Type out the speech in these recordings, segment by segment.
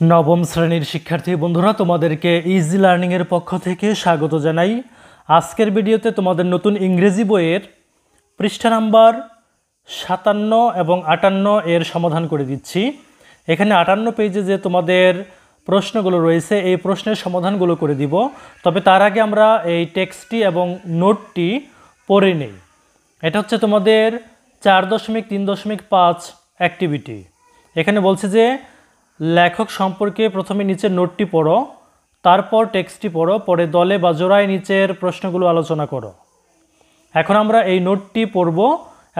নবম শ্রেণীর শিক্ষার্থী বন্ধুরা, তোমাদেরকে ইজি লার্নিং এর পক্ষ থেকে স্বাগত জানাই। আজকের ভিডিওতে তোমাদের নতুন ইংরেজি বইয়ের পৃষ্ঠা নাম্বার 57 এবং 58 এর সমাধান করে দিচ্ছি। এখানে 58 পেজে যে তোমাদের প্রশ্নগুলো রয়েছে এই প্রশ্নের সমাধানগুলো করে দিব। তবে তার আগে আমরা এই টেক্সটটি এবং নোটটি পড়ে নেই। এটা হচ্ছে তোমাদের 4.3.5 অ্যাক্টিভিটি। এখানে বলছে যে লেখক সম্পর্কে প্রথমে নিচের নোটটি পড়ো, তারপর টেক্সটটি পড়ো, পরে দলে বা জোড়ায় নিচের প্রশ্নগুলো আলোচনা করো। এখন আমরা এই নোটটি পড়ব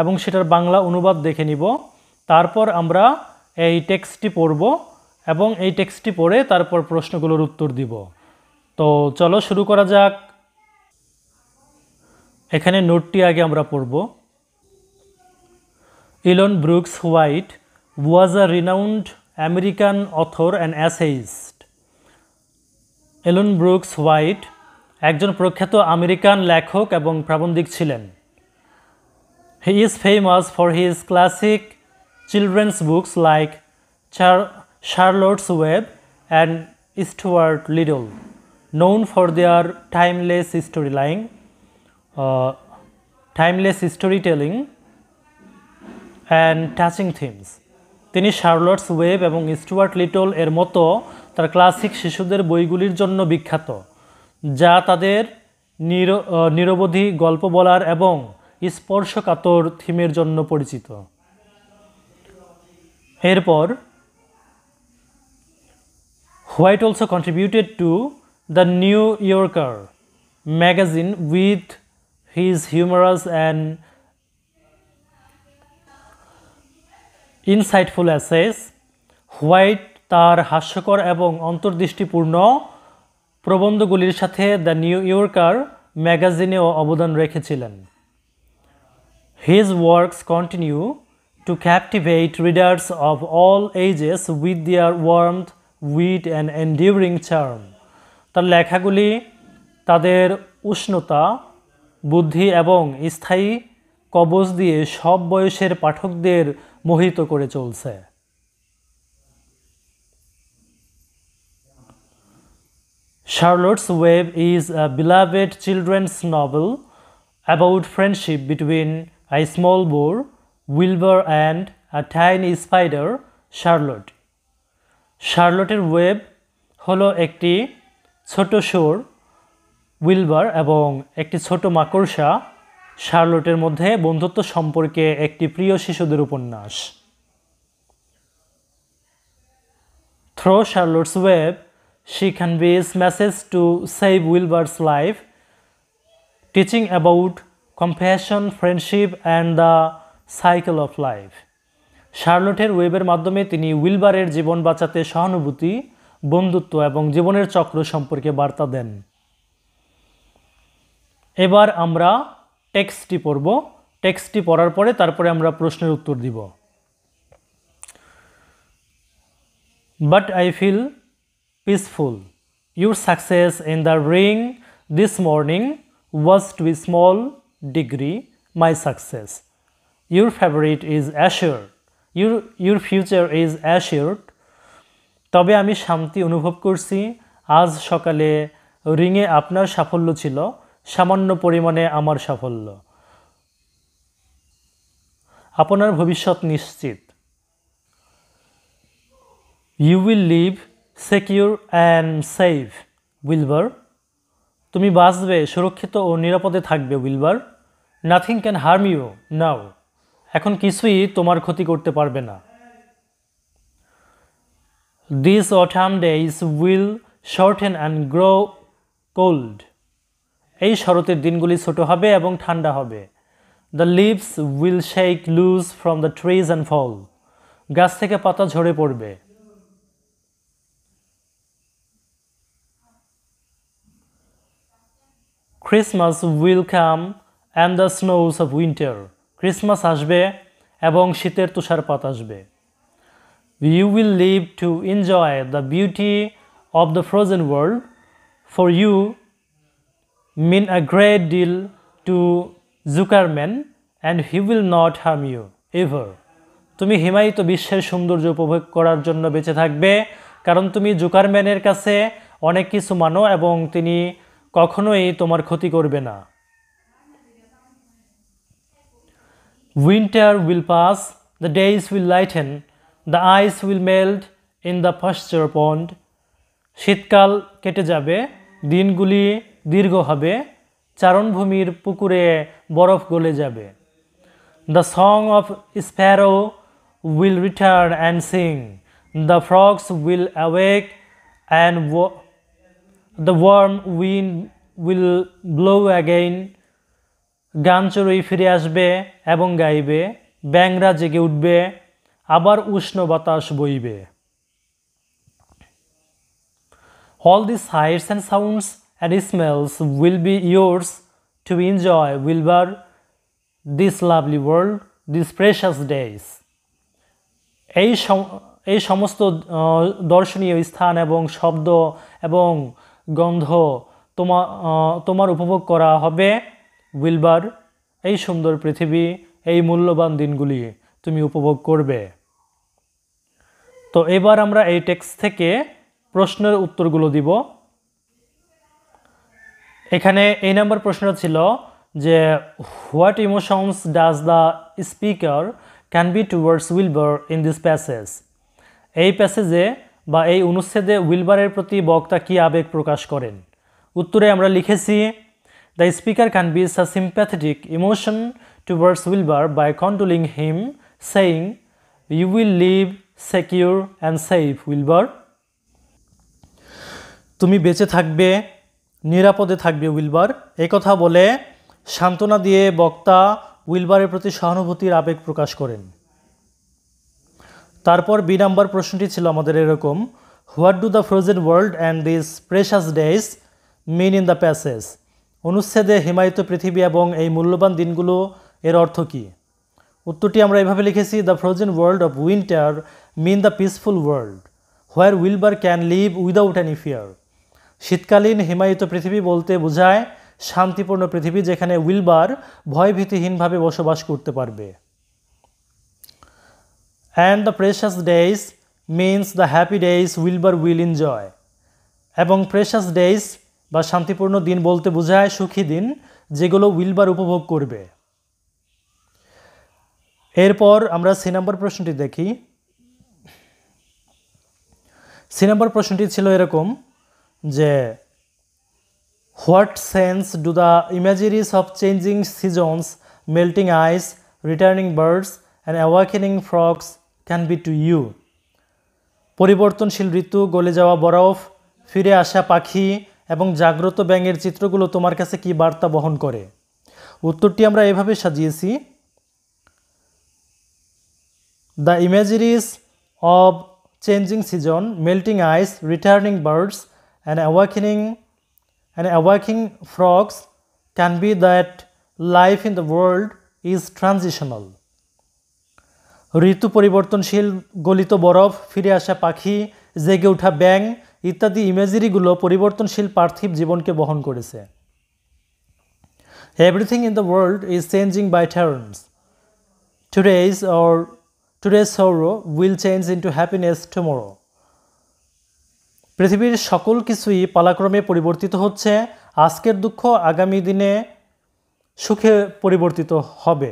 এবং সেটার বাংলা অনুবাদ দেখে নিব। তারপর আমরা এই টেক্সটটি পড়ব এবং এই টেক্সটটি পড়ে তারপর প্রশ্নগুলোর উত্তর দিব। তো চলো শুরু করা যাক। এখানে নোটটি আগে আমরা পড়ব। Elon Brooks white was a renowned American author and essayist. Elon Brooks white একজন প্রখ্যাত আমেরিকান লেখক এবং প্রাবন্ধিক ছিলেন। He is famous for his classic children's books like Charlotte's Web and Stuart Little, known for their timeless storytelling and touching themes. তিনি শার্লটস web এবং Stewart little এর মতো তার ক্লাসিক শিশুদের বইগুলির জন্য বিখ্যাত, যা তাদের নিরবধি গল্প বলার এবং স্পর্শকাতর থিমের জন্য পরিচিত। এরপর White also contributed to the New Yorker magazine with his humorous and insightful essays. White তার হাস্যকর এবং অন্তর্দৃষ্টিপূর্ণ প্রবন্ধগুলির সাথে দ্য নিউ ইয়র্কার ম্যাগাজিনেও অবদান রেখেছিলেন। His works continue to captivate readers of all ages with their warmth, wit and enduring charm. তার লেখাগুলি তাদের উষ্ণতা, বুদ্ধি এবং স্থায়ী কবজ দিয়ে সব বয়সের পাঠকদের মোহিত করে চলছে। Charlotte's Web is a beloved children's novel about friendship between a small boar, Wilbur, and a tiny spider, Charlotte. শার্লটের ওয়েব হলো একটি ছোট শুয়োর, উইলবার, এবং একটি ছোট মাকড়সা শার্লটের মধ্যে বন্ধুত্ব সম্পর্কে একটি প্রিয় শিশুদের উপন্যাস। Through Charlotte's Web, she conveys messages to save Wilbur's life, teaching about compassion, friendship, and the cycle of life. শার্লটের ওয়েবের মাধ্যমে তিনি উইলবারের জীবন বাঁচাতে সহানুভূতি, বন্ধুত্ব এবং জীবনের চক্র সম্পর্কে বার্তা দেন। এবার আমরা টেক্সটটি পড়ব। টেক্সটটি পড়ার পরে তারপরে আমরা প্রশ্নের উত্তর দিব। But I feel peaceful. Your success in the ring this morning was to a small degree my success. Your favorite is assured. Your future is assured. তবে আমি শান্তি অনুভব করছি। আজ সকালে রিংয়ে আপনার সাফল্য ছিল সামান্য পরিমাণে আমার সাফল্য। আপনার ভবিষ্যৎ নিশ্চিত। You will live secure and safe, Wilbur. তুমি বাঁচবে, সুরক্ষিত ও নিরাপদে থাকবে, Wilbur. Nothing can harm you now. এখন কিছুই তোমার ক্ষতি করতে পারবে না। These autumn days will shorten and grow cold. এই শরতের দিনগুলি ছোট হবে এবং ঠান্ডা হবে। The leaves will shake loose from the trees and fall. গাছ থেকে পাতা ঝরে পড়বে। Christmas will come and the snows of winter. Christmas আসবে এবং শীতের তুষারপাত আসবে। You will live to enjoy the beauty of the frozen world. For you mean a great deal to Zuckerman and he will not harm you ever. তুমি হিমায়িত বিশ্বের সৌন্দর্য উপভোগ করার জন্য বেঁচে থাকবে, কারণ তুমি জোকারম্যানের কাছে অনেক কিছু মানো এবং তিনি কখনোই তোমার ক্ষতি করবে না। Winter will pass, the days will lighten, the ice will melt in the pasture pond. শীতকাল কেটে যাবে, দিনগুলি দীর্ঘ হবে, চারণভূমির পুকুরে বরফ গলে যাবে। The song of sparrow will return and sing, the frogs will awake and the warm wind will blow again. গান চড়ুই ফিরে আসবে এবং গাইবে, ব্যাঙরা জেগে উঠবে, আবার উষ্ণ বাতাস বইবে। All these sights and sounds and smells will be yours to enjoy, Wilbur, this lovely world, these precious days. এই সমস্ত দর্শনীয় স্থান এবং শব্দ এবং গন্ধ তোমার উপভোগ করা হবে, উইলবার। এই সুন্দর পৃথিবী, এই মূল্যবান দিনগুলি তুমি উপভোগ করবে। তো এবার আমরা এই টেক্সট থেকে প্রশ্নের উত্তরগুলো দিব। এখানে এই নাম্বার প্রশ্নটা ছিল যে what emotions does the speaker convey towards Wilbur in this passage. এই প্যাসেজে বা এই অনুচ্ছেদে উইলবারের প্রতি বক্তা কী আবেগ প্রকাশ করেন। উত্তরে আমরা লিখেছি the speaker conveys a sympathetic emotion towards Wilbur by condoling him, saying you will live secure and safe Wilbur. তুমি বেঁচে থাকবে, নিরাপদে থাকবে উইলবার। এই কথা বলে সান্ত্বনা দিয়ে বক্তা উইলবারের প্রতি সহানুভূতির আবেগ প্রকাশ করেন। তারপর বি নাম্বার প্রশ্নটি ছিল আমাদের এরকম, what do the frozen world and this precious days mean in the passage. অনুচ্ছেদে হিমায়িত পৃথিবী এবং এই মূল্যবান দিনগুলো এর অর্থ কী। উত্তরটি আমরা এভাবে লিখেছি, the frozen world of winter mean the peaceful world where Wilbur can live without any fear. শীতকালীন হিমায়িত পৃথিবী বলতে বোঝায় শান্তিপূর্ণ পৃথিবী যেখানে উইলবার ভয়ভীতিহীনভাবে বসবাস করতে পারবে। And the precious days means the happy days Wilbur will enjoy. এবং প্রেশাস ডেজ বা শান্তিপূর্ণ দিন বলতে বোঝায় সুখী দিন যেগুলো উইলবার উপভোগ করবে। এরপর আমরা সি নাম্বার প্রশ্নটি দেখি। সি নাম্বার প্রশ্নটি ছিল এরকম যে what sense do the imageries of changing seasons, melting ice, returning birds and awakening frogs can be to you. পরিবর্তনশীল ঋতু, গলে যাওয়া বরফ, ফিরে আসা পাখি এবং জাগ্রত ব্যাঙের চিত্রগুলো তোমার কাছে কি বার্তা বহন করে। উত্তরটি আমরা এভাবে সাজিয়েছি, the imageries of changing season, melting ice, returning birds, and awakening frogs can be that life in the world is transitional. ঋতু পরিবর্তনশীল, গলিত বরফ, ফিরে আসা পাখি, জেগে ওঠা ব্যাঙ ইত্যাদি ইমেজারিগুলো পরিবর্তনশীল পার্থিব জীবনকে বহন করেছে। Everything in the world is changing by turns. Today's sorrow will change into happiness tomorrow. পৃথিবীর সকল কিছুই পালাক্রমে পরিবর্তিত হচ্ছে, আজকের দুঃখ আগামী দিনে সুখে পরিবর্তিত হবে।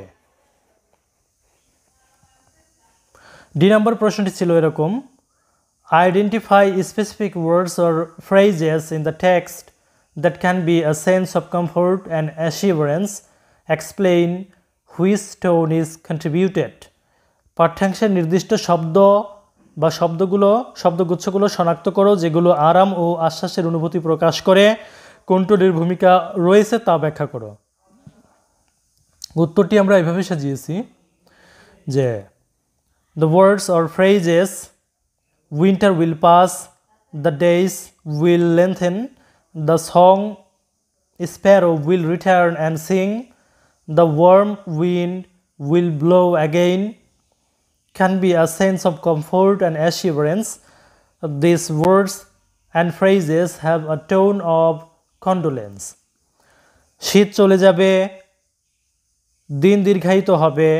ডি নাম্বার প্রশ্নটি ছিল এরকম, identify specific words or phrases in the text that can be a sense of comfort and assurance, explain which tone is contributed. পাঠ্যাংশের নির্দিষ্ট শব্দ বা শব্দগুচ্ছগুলো শনাক্ত করো যেগুলো আরাম ও আশ্বাসের অনুভূতি প্রকাশ করে, কোন টোনের ভূমিকা রয়েছে তা ব্যাখ্যা করো। উত্তরটি আমরা এভাবে সাজিয়েছি যে the words or phrases winter will pass, the days will lengthen, the song sparrow will return and sing, the warm wind will blow again can be a sense of comfort and assurance. These words and phrases have a tone of condolence. শীত চলে যাবে, দিন দীর্ঘায়িত হবে,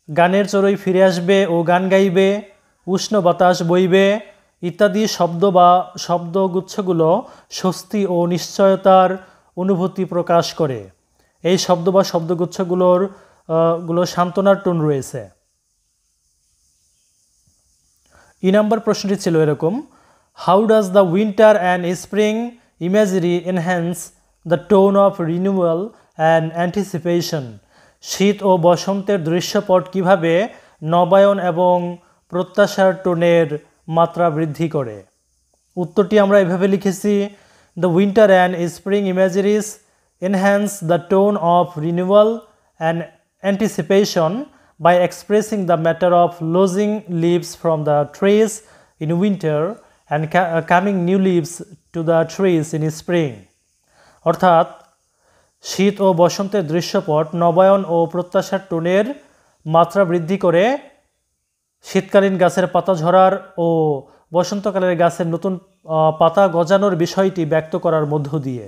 গানের চড়ুই ফিরে আসবে ও গান গাইবে, উষ্ণ বাতাস বইবে ইত্যাদি শব্দ বা শব্দগুচ্ছগুলো স্বস্তি ও নিশ্চয়তার অনুভূতি প্রকাশ করে। এই শব্দ বা শব্দগুচ্ছগুলোর সান্ত্বনার টোন রয়েছে। নাম্বার প্রশ্নটি ছিল এরকম, how does the winter and spring imagery enhance the tone of renewal and anticipation? শীত ও বসন্তের দৃশ্যপট কিভাবে নবায়ন এবং প্রত্যাশার টোনের মাত্রা বৃদ্ধি করে? উত্তরটি আমরা এভাবে লিখেছি, the winter and spring imageries enhance the tone of renewal and anticipation by expressing the matter of losing leaves from the trees in winter and coming new leaves to the trees in spring. অর্থাৎ শীত ও বসন্তের দৃশ্যপট নবায়ন ও প্রত্যাশার টোনের মাত্রা বৃদ্ধি করে শীতকালীন গাছের পাতা ঝরার ও বসন্তকালের গাছের নতুন পাতা গজানোর বিষয়টি ব্যক্ত করার মধ্য দিয়ে।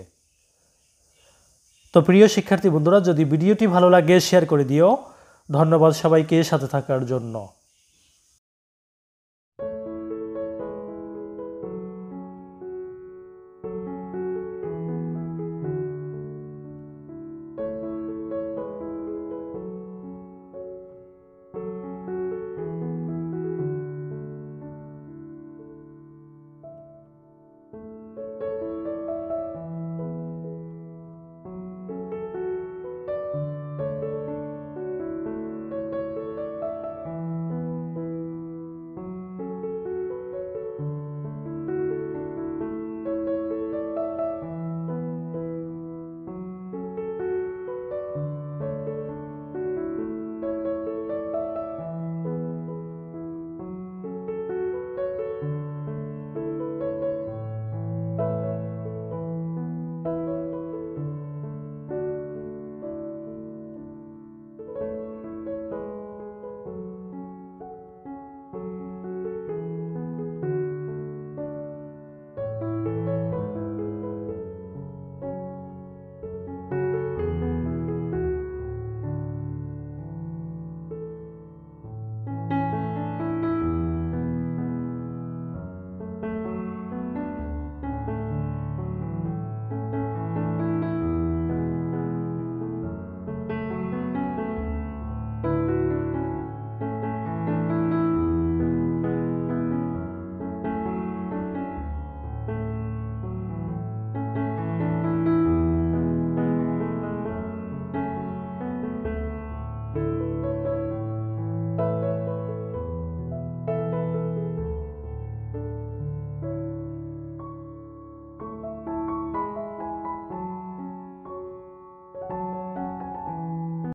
তো প্রিয় শিক্ষার্থী বন্ধুরা, যদি ভিডিওটি ভালো লাগে শেয়ার করে দিও। ধন্যবাদ সবাইকে সাথে থাকার জন্য।